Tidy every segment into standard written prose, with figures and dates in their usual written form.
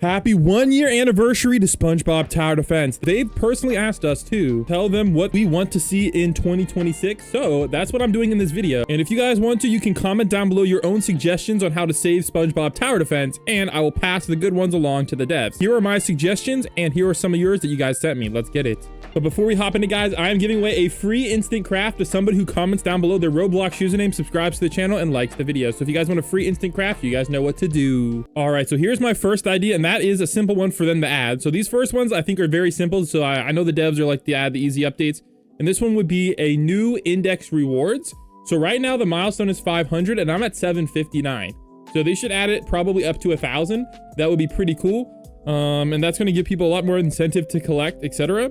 Happy 1-year anniversary to Spongebob Tower Defense. They've personally asked us to tell them what we want to see in 2026. So that's what I'm doing in this video. And if you guys want to, you can comment down below your own suggestions on how to save Spongebob Tower Defense, and I will pass the good ones along to the devs. Here are my suggestions, and here are some of yours that you guys sent me. Let's get it. But before we hop into, guys, I am giving away a free instant craft to somebody who comments down below their Roblox username, subscribes to the channel, and likes the video. So if you guys want a free instant craft, you guys know what to do. All right, so here's my first idea, and that is a simple one for them to add. So these first ones I think are very simple. So I know the devs are like to add the easy updates. And this one would be a new index rewards. So right now the milestone is 500 and I'm at 759. So they should add it probably up to 1,000. That would be pretty cool. And that's going to give people a lot more incentive to collect, etc.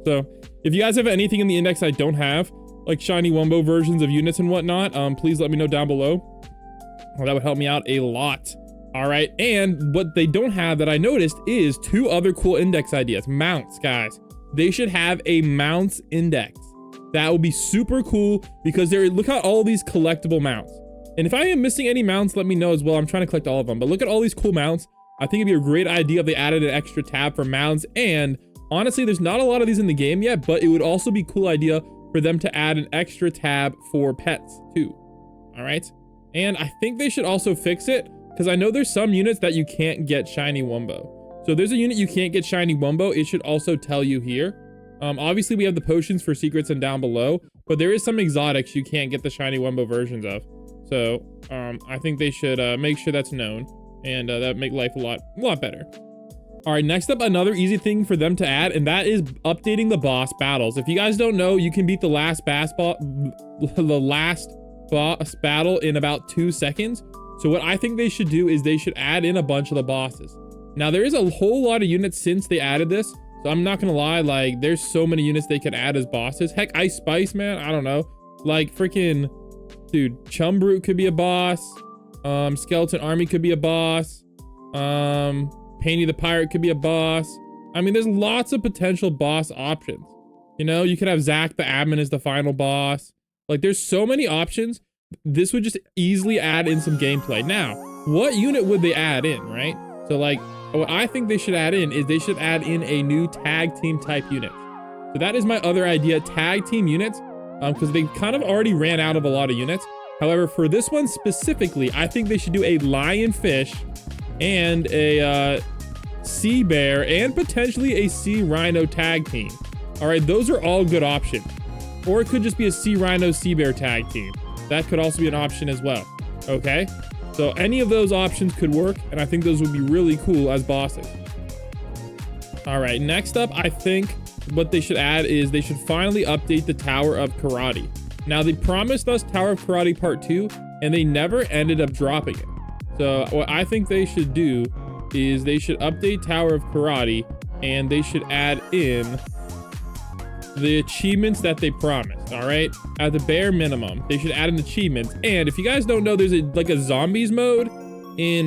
So if you guys have anything in the index I don't have, like shiny Wumbo versions of units and whatnot, please let me know down below. That would help me out a lot. All right, and what they don't have that I noticed is 2 other cool index ideas. Mounts, guys. They should have a mounts index. That would be super cool because look at all these collectible mounts. And if I am missing any mounts, let me know as well. I'm trying to collect all of them, but look at all these cool mounts. I think it'd be a great idea if they added an extra tab for mounts. And honestly, there's not a lot of these in the game yet, but it would also be a cool idea for them to add an extra tab for pets too. All right, and I think they should also fix it, because I know there's some units that you can't get shiny Wumbo. So if there's a unit you can't get shiny Wumbo, it should also tell you here. Obviously we have the potions for secrets and down below, but there is some exotics you can't get the shiny Wumbo versions of. So I think they should make sure that's known, and that would make life a lot better. All right, next up, another easy thing for them to add, and that is updating the boss battles. If you guys don't know, you can beat the last boss battle in about 2 seconds. So what I think they should do is they should add in a bunch of the bosses. Now there is a whole lot of units since they added this, so I'm not gonna lie, like there's so many units they could add as bosses. Heck, Ice Spice, man, I don't know, like freaking dude, Chumbrute could be a boss, Skeleton Army could be a boss, Painty the Pirate could be a boss. I mean, there's lots of potential boss options. You know, you could have Zack the admin as the final boss. Like there's so many options. This would just easily add in some gameplay. Now, what unit would they add in, right? So like, what I think they should add in is they should add in a new tag team type unit. So that is my other idea, tag team units, because they kind of already ran out of a lot of units. However, for this one specifically, I think they should do a lionfish and a sea bear and potentially a sea rhino tag team. All right, those are all good options. Or it could just be a sea rhino, sea bear tag team. That could also be an option as well. Okay, so any of those options could work, and I think those would be really cool as bosses. All right, next up, I think what they should add is they should finally update the Tower of Karate. Now, they promised us Tower of Karate Part 2, and they never ended up dropping it. So what I think they should do is they should update Tower of Karate, and they should add in the achievements that they promised. All right, at the bare minimum they should add in achievements. And if you guys don't know, there's like a zombies mode in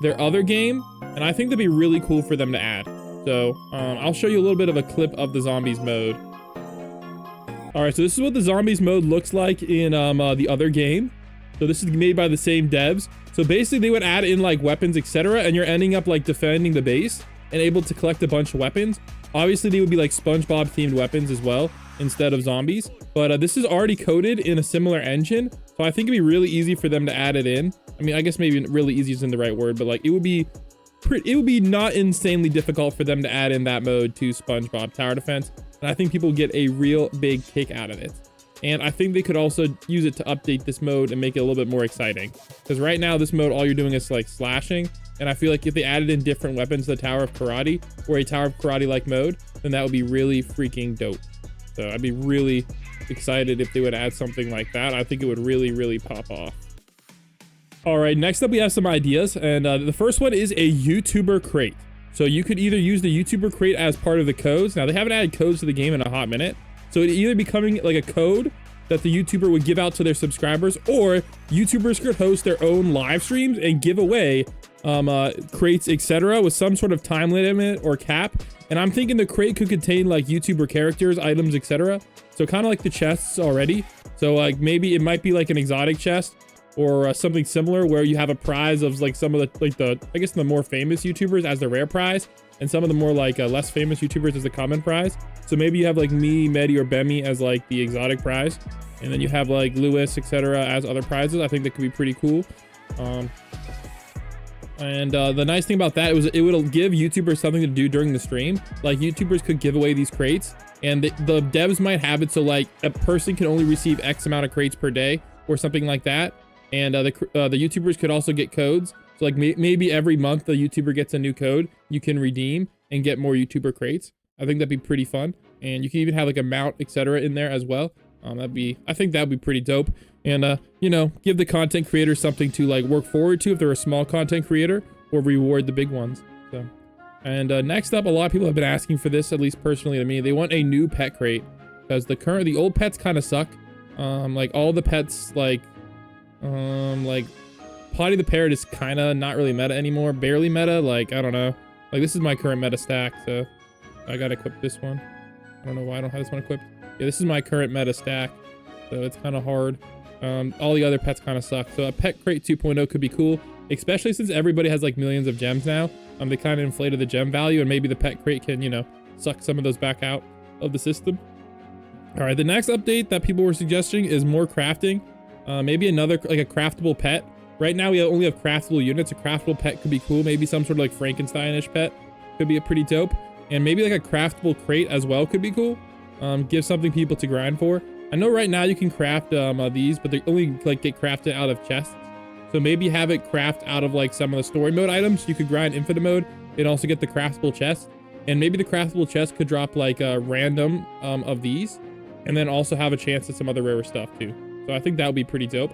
their other game, and I think that'd be really cool for them to add. So I'll show you a little bit of a clip of the zombies mode. All right, so this is what the zombies mode looks like in the other game. So this is made by the same devs. So basically they would add in like weapons, etc., and you're ending up like defending the base and able to collect a bunch of weapons. Obviously, they would be like SpongeBob themed weapons as well instead of zombies. But this is already coded in a similar engine. So I think it'd be really easy for them to add it in. I mean, I guess maybe really easy isn't the right word, but like it would be not insanely difficult for them to add in that mode to SpongeBob Tower Defense. And I think people get a real big kick out of it. And I think they could also use it to update this mode and make it a little bit more exciting. Because right now, this mode, all you're doing is like slashing. And I feel like if they added in different weapons to the Tower of Karate, or a Tower of Karate-like mode, then that would be really freaking dope. So I'd be really excited if they would add something like that. I think it would really, really pop off. All right, next up we have some ideas. And the first one is a YouTuber crate. So you could either use the YouTuber crate as part of the codes. Now, they haven't added codes to the game in a hot minute. So it'd either be coming like a code that the YouTuber would give out to their subscribers, or YouTubers could host their own live streams and give away crates, etc., with some sort of time limit or cap. And I'm thinking the crate could contain like YouTuber characters, items, etc. So kind of like the chests already. So like maybe it might be like an exotic chest, or something similar where you have a prize of like some of the I guess the more famous YouTubers as the rare prize, and some of the more like less famous YouTubers as the common prize. So maybe you have like me, Medi, or Bemi as like the exotic prize, and then you have like Lewis, etc. as other prizes. I think that could be pretty cool. The nice thing about that it would give YouTubers something to do during the stream. Like YouTubers could give away these crates, and the devs might have it so like a person can only receive X amount of crates per day or something like that. And the YouTubers could also get codes. So like maybe every month the YouTuber gets a new code you can redeem and get more YouTuber crates. I think that'd be pretty fun. And you can even have like a mount, etc. in there as well. I think that'd be pretty dope. And you know, give the content creators something to like work forward to if they're a small content creator, or reward the big ones. So, and next up, a lot of people have been asking for this, at least personally to me. They want a new pet crate because the old pets kind of suck. Like all the pets, like Potty the Parrot is kind of not really meta anymore, barely meta. Like I don't know. Like this is my current meta stack, so I gotta equip this one. I don't know why I don't have this one equipped. Yeah, this is my current meta stack, so it's kind of hard. All the other pets kind of suck. So a pet crate 2.0 could be cool, especially since everybody has like millions of gems now. They kind of inflated the gem value, and maybe the pet crate can, you know, suck some of those back out of the system. All right, the next update that people were suggesting is more crafting. Maybe another like a craftable pet. Right now we only have craftable units. A craftable pet could be cool. Maybe some sort of like Frankenstein-ish pet could be a pretty dope. And maybe like a craftable crate as well could be cool. Give something people to grind for. I know right now you can craft these, but they only like get crafted out of chests. So maybe have it craft out of like some of the story mode items. You could grind infinite mode and also get the craftable chest. And maybe the craftable chest could drop like a random of these, and then also have a chance at some other rare stuff too. So I think that would be pretty dope.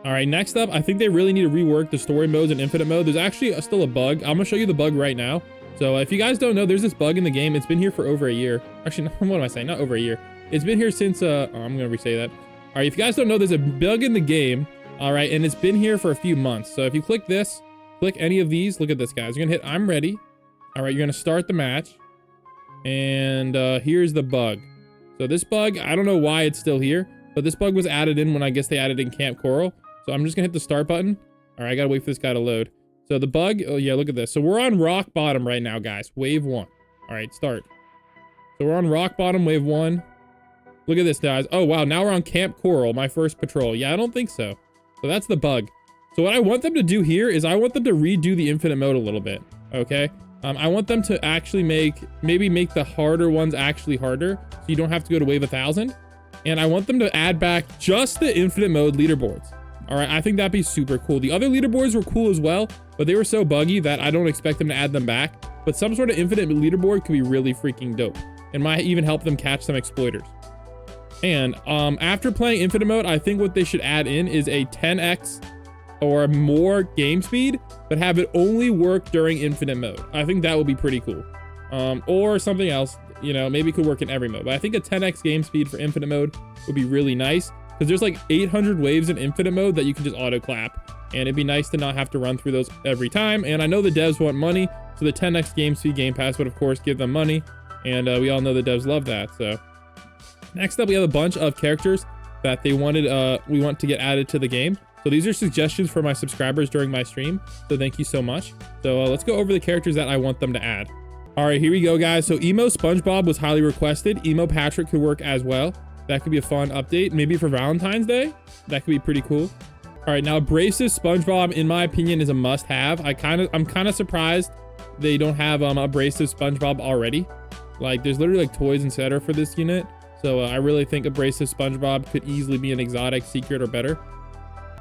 All right, next up, I think they really need to rework the story modes and infinite mode. There's actually still a bug. I'm gonna show you the bug right now. So if you guys don't know, there's this bug in the game. It's been here for over a year. Actually, what am I saying? Not over a year. It's been here since, I'm gonna re-say that. All right, if you guys don't know, there's a bug in the game. All right, and it's been here for a few months. So if you click this, click any of these, look at this, guys. You're gonna hit I'm ready. All right, you're gonna start the match. And here's the bug. So this bug, I don't know why it's still here, but this bug was added in when I guess they added in Camp Coral. So I'm just gonna hit the start button. All right, I gotta wait for this guy to load. So the bug, oh yeah, look at this. So we're on rock bottom right now, guys. Wave 1. All right, start. So we're on rock bottom, wave 1. Look at this, guys. Oh wow, now we're on Camp Coral, my first patrol. Yeah, I don't think so. So that's the bug. So what I want them to do here is I want them to redo the infinite mode a little bit, okay? I want them to actually maybe make the harder ones actually harder, so you don't have to go to wave 1000. And I want them to add back just the infinite mode leaderboards. All right, I think that'd be super cool. The other leaderboards were cool as well, but they were so buggy that I don't expect them to add them back. But some sort of infinite leaderboard could be really freaking dope and might even help them catch some exploiters. And after playing infinite mode, I think what they should add in is a 10x or more game speed, but have it only work during infinite mode. I think that would be pretty cool. Or something else, you know, maybe it could work in every mode. But I think a 10x game speed for infinite mode would be really nice, because there's like 800 waves in infinite mode that you can just auto clap, and it'd be nice to not have to run through those every time. And I know the devs want money, so the 10x game speed game pass would of course give them money, and we all know the devs love that. So next up, we have a bunch of characters that we want to get added to the game. So these are suggestions for my subscribers during my stream, so thank you so much. So let's go over the characters that I want them to add. All right, here we go, guys. So Emo Spongebob was highly requested. Emo Patrick could work as well. That could be a fun update, maybe for Valentine's Day. That could be pretty cool. All right, now Abrasive Spongebob, in my opinion, is a must-have. I'm kind of surprised they don't have Abrasive Spongebob already. Like, there's literally like toys, etc. for this unit. So I really think Abrasive Spongebob could easily be an exotic, secret, or better.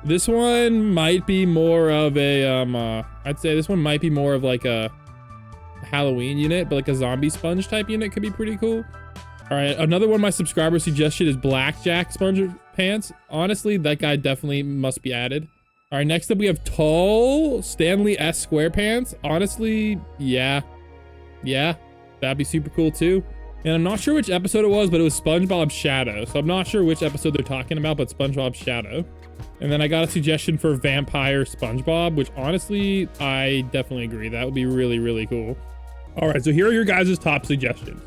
This one might be more of a, I'd say this one might be more of like a Halloween unit, but like a zombie sponge type unit could be pretty cool. All right, another one my subscriber suggested is Blackjack Sponge Pants. Honestly, that guy definitely must be added. All right, next up we have Tall Stanley S Squarepants. Honestly, yeah, that'd be super cool too. And I'm not sure which episode it was, but it was SpongeBob's Shadow. So I'm not sure which episode they're talking about, but SpongeBob's Shadow. And then I got a suggestion for Vampire Spongebob, which honestly, I definitely agree. That would be really, really cool. All right, so here are your guys' top suggestions.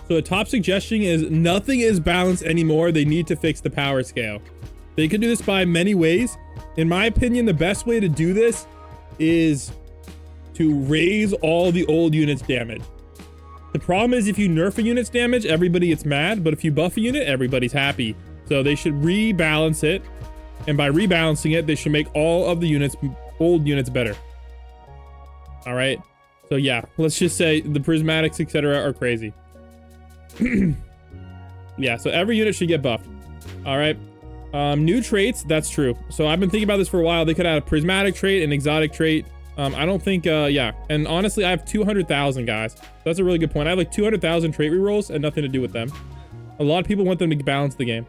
So the top suggestion is nothing is balanced anymore. They need to fix the power scale. They could do this by many ways. In my opinion, the best way to do this is to raise all the old units' damage. The problem is if you nerf a unit's damage, everybody gets mad, but if you buff a unit, everybody's happy. So they should rebalance it, and by rebalancing it, they should make all of the units, old units, better. All right, so yeah, let's just say the prismatics, etc. are crazy. Yeah, so every unit should get buffed. All right, new traits, that's true. So I've been thinking about this for a while. They could add a prismatic trait, an exotic trait. I don't think, yeah. And honestly, I have 200,000, guys. That's a really good point. I have like 200,000 trait rerolls and nothing to do with them. A lot of people want them to balance the game.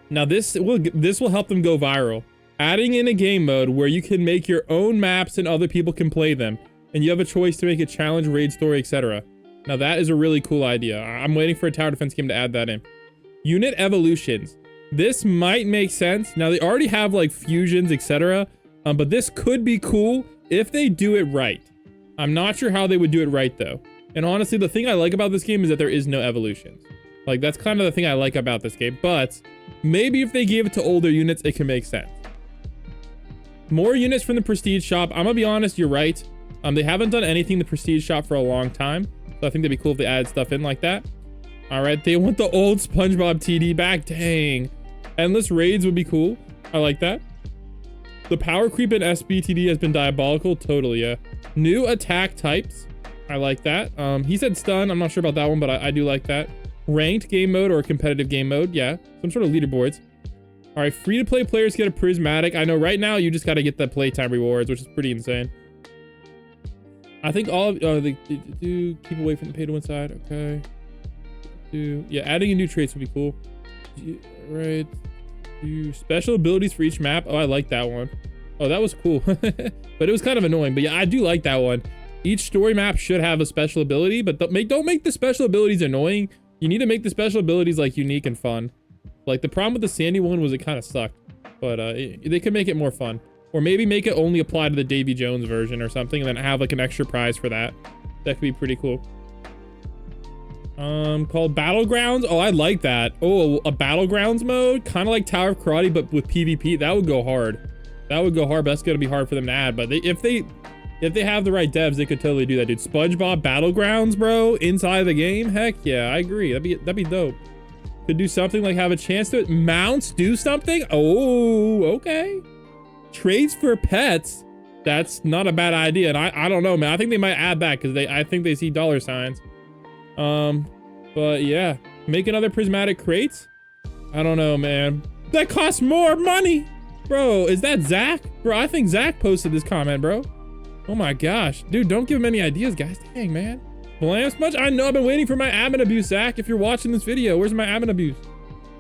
Now this will help them go viral. Adding in a game mode where you can make your own maps and other people can play them. And you have a choice to make a challenge, raid story, etc. Now that is a really cool idea. I'm waiting for a tower defense game to add that in. Unit evolutions. This might make sense. Now they already have like fusions, etc. But this could be cool if they do it right. I'm not sure how they would do it right though. And honestly, the thing I like about this game is that there is no evolutions. Like that's kind of the thing I like about this game, but maybe if they gave it to older units, it can make sense. More units from the prestige shop. I'm gonna be honest, you're right. They haven't done anything in the prestige shop for a long time. So I think that'd be cool if they added stuff in like that. All right, they want the old Spongebob TD back. Dang. Endless raids would be cool. I like that. The power creep in SBTD has been diabolical. Totally, yeah. New attack types. I like that. He said stun. I'm not sure about that one, but I do like that. Ranked game mode or competitive game mode. Yeah, some sort of leaderboards. All right, free-to-play players get a prismatic. I know right now you just got to get the playtime rewards, which is pretty insane. I think all of they do keep away from the pay-to-win side. Okay. Yeah, adding in new traits would be cool. Right. Special abilities for each map. Oh, I like that one. Oh, that was cool. But it was kind of annoying. But yeah, I do like that one. Each story map should have a special ability, but don't make the special abilities annoying. You need to make the special abilities like unique and fun. Like the problem with the Sandy one was it kind of sucked, but they could make it more fun, or maybe make it only apply to the Davy Jones version or something, and then have like an extra prize for that. That could be pretty cool. Called Battlegrounds. Oh, I like that. Oh, a Battlegrounds mode, kind of like Tower of Karate, but with PvP. That would go hard. That would go hard, but that's gonna be hard for them to add. But if they have the right devs, they could totally do that, dude. SpongeBob Battlegrounds, bro, inside the game. Heck yeah, I agree. That'd be dope. Could do something like have a chance to mounts do something. Oh, okay. Trades for pets. That's not a bad idea. And I don't know, man. I think they might add that because I think they see dollar signs. But yeah, make another prismatic crates. I don't know, man. That costs more money, bro. Is that Zach? Bro, I think Zach posted this comment, bro. Oh my gosh, dude, don't give him any ideas, guys. Dang, man. Blam Smudge, I know I've been waiting for my admin abuse, Zach. If you're watching this video, where's my admin abuse?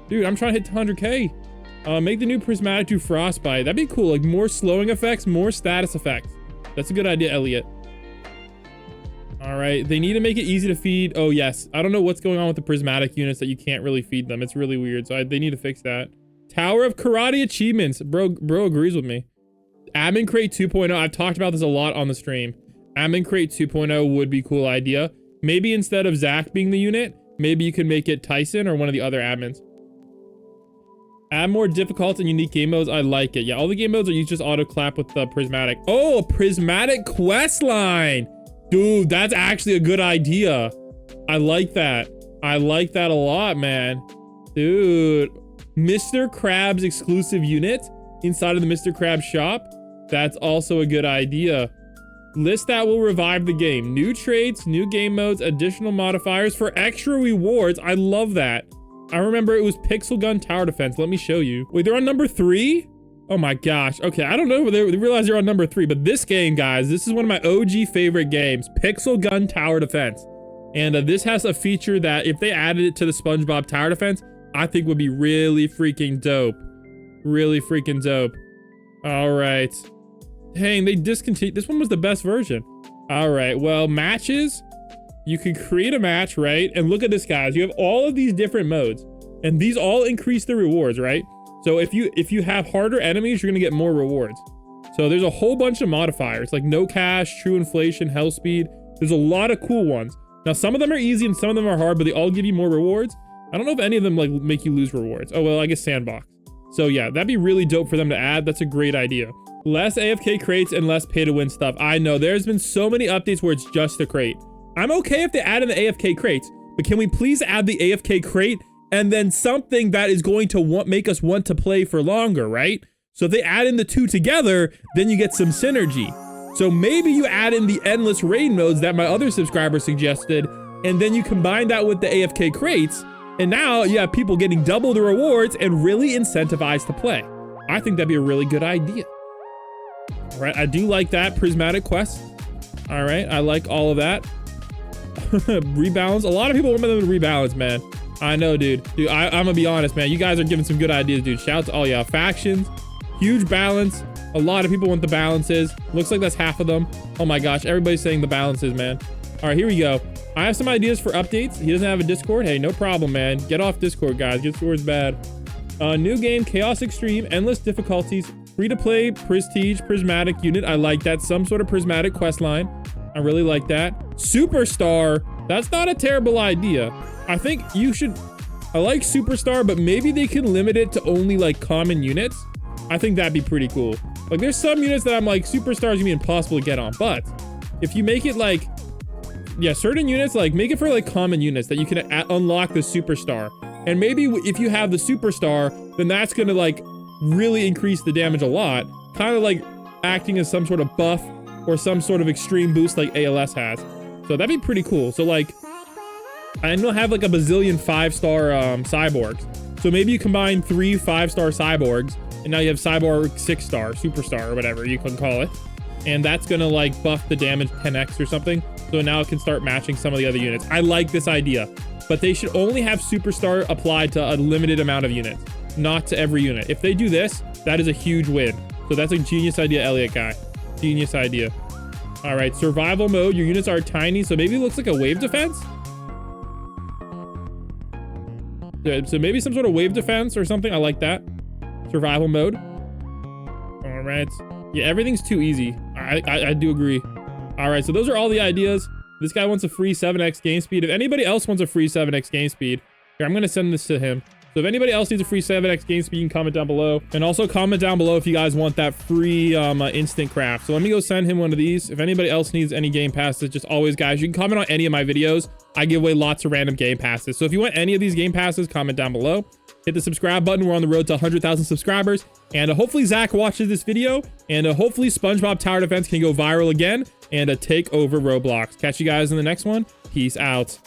Dude, I'm trying to hit 100K. Make the new prismatic do frostbite. That'd be cool. Like more slowing effects, more status effects. That's a good idea, Elliot. All right, they need to make it easy to feed. Oh yes, I don't know what's going on with the prismatic units that you can't really feed them. It's really weird, so they need to fix that. Tower of Karate achievements. Bro agrees with me. Admin Crate 2.0. I've talked about this a lot on the stream. Admin Crate 2.0 would be a cool idea. Maybe instead of Zach being the unit, maybe you can make it Tyson or one of the other admins. Add more difficult and unique game modes. I like it. Yeah, all the game modes are you just auto clap with the prismatic. Oh, a prismatic quest line. Dude, that's actually a good idea. I like that. I like that a lot, man. Dude, Mr. Krabs exclusive unit inside of the Mr. Krabs shop. That's also a good idea. List that will revive the game. New traits, new game modes, additional modifiers for extra rewards. I love that. I remember it was Pixel Gun Tower Defense. Let me show you. Wait, they're on number 3? Oh my gosh. Okay, I don't know. They realize they're on number 3, but this game, guys, this is one of my OG favorite games. Pixel Gun Tower Defense. And this has a feature that if they added it to the SpongeBob Tower Defense, I think would be really freaking dope. Really freaking dope. All right. Dang, they discontinued. This one was the best version. All right, well, matches. You can create a match, right? And look at this, guys. You have all of these different modes, and these all increase the rewards, right? So if you have harder enemies, you're gonna get more rewards. So there's a whole bunch of modifiers, like no cash, true inflation, hell speed. There's a lot of cool ones. Now, some of them are easy and some of them are hard, but they all give you more rewards. I don't know if any of them like make you lose rewards. Oh, well, I guess sandbox. So yeah, that'd be really dope for them to add. That's a great idea. Less AFK crates and less pay to win stuff. I know there's been so many updates where it's just a crate. I'm okay if they add in the AFK crates, but can we please add the AFK crate and then something that is going to make us want to play for longer, right? So if they add in the two together, then you get some synergy. So maybe you add in the endless raid modes that my other subscriber suggested, and then you combine that with the AFK crates, and now you have people getting double the rewards and really incentivized to play. I think that'd be a really good idea. All right, I do like that. Prismatic quest. All right, I like all of that. Rebalance. A lot of people want them to rebalance, man. I know, dude. I'm gonna be honest, man. You guys are giving some good ideas, dude. Shout out to all y'all. Factions. Huge balance. A lot of people want the balances. Looks like that's half of them. Oh my gosh, everybody's saying the balances, man. All right, here we go. I have some ideas for updates. He doesn't have a Discord. Hey, no problem, man. Get off Discord, guys. Discord's bad. New game, Chaos Extreme, endless difficulties, free-to-play, Prestige, Prismatic unit. I like that. Some sort of prismatic quest line. I really like that. Superstar. That's not a terrible idea. I think you should... I like Superstar, but maybe they can limit it to only, like, common units. I think that'd be pretty cool. Like, there's some units that I'm like, Superstar is gonna be impossible to get on, but if you make it like, yeah, certain units, like, make it for like common units that you can unlock the Superstar. And maybe if you have the Superstar, then that's gonna like really increase the damage a lot, kind of like acting as some sort of buff or some sort of extreme boost like ALS has. So that'd be pretty cool. So like, I don't have like a bazillion 5-star cyborgs. So maybe you combine 3 5-star cyborgs, and now you have Cyborg 6-star, Superstar, or whatever you can call it. And that's gonna like buff the damage 10x or something. So now it can start matching some of the other units. I like this idea, but they should only have Superstar applied to a limited amount of units, not to every unit. If they do this, that is a huge win. So that's a genius idea, Elliot guy. Genius idea. All right, survival mode. Your units are tiny, so maybe it looks like a wave defense. So maybe some sort of wave defense or something. I like that. Survival mode. All right. Yeah, everything's too easy. I do agree. All right, so those are all the ideas. This guy wants a free 7x game speed. If anybody else wants a free 7x game speed, here, I'm gonna send this to him. So if anybody else needs a free 7x game speed, you can comment down below. And also comment down below if you guys want that free instant craft. So let me go send him one of these. If anybody else needs any game passes, just always, guys, you can comment on any of my videos. I give away lots of random game passes. So if you want any of these game passes, comment down below. Hit the subscribe button. We're on the road to 100,000 subscribers. And hopefully Zach watches this video. And hopefully Spongebob Tower Defense can go viral again and take over Roblox. Catch you guys in the next one. Peace out.